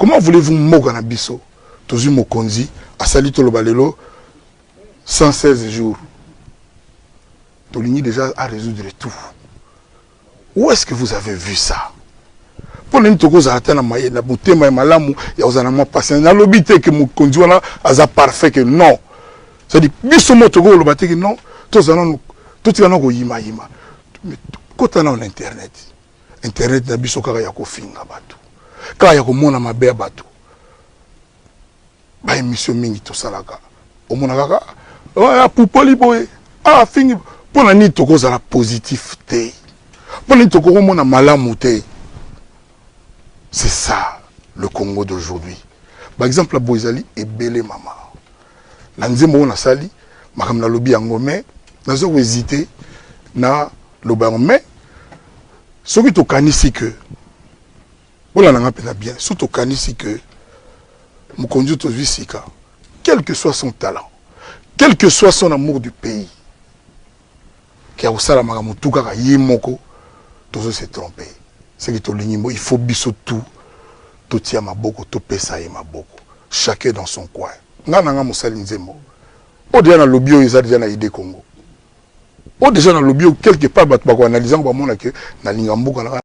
Comment voulez-vous moka na biso? Tozu mokonzi, asali to lobalelo 116 jours. Tolini déjà à résoudre tout. Où est-ce que vous avez vu ça? Pour les Togos à atteindre la beauté, ma malamu, il y a un patient. Dans l'obité que mon conduit là, a parfait que non. C'est-à-dire, biso mo Togo le baté que non, tous en tout y en a go yima. Mais quand on a en internet, internet na biso kaka ya ko finga bato. Kaka ya ko mona mabe bato. Ba émission mingi to salaka. O mona kaka, ah pour poliboy, ah fingi pour la ni Togo za la positivité. Pour les Togo mona malamu te. C'est ça, le Congo d'aujourd'hui. Par exemple, la Boisali est belle maman. La Nzembo on a sali, makam na lobi angome, na zo hésité na lobangome. Ce qui to kanisi que, voilà n'a pas bien, surtout kanisi que, mon conduit to visika, quel que soit son talent, quel que soit son amour du pays, qui a aussi la makam tout kaka yemoko, tout se tromper. C'est que il faut biso tout tia maboko to pesa ye maboko chacun dans son coin ngana musali nzembo o déjà na lobby o déjà na idée Congo o déjà na lobby quelque part ba analyser ba mona que na linga mboka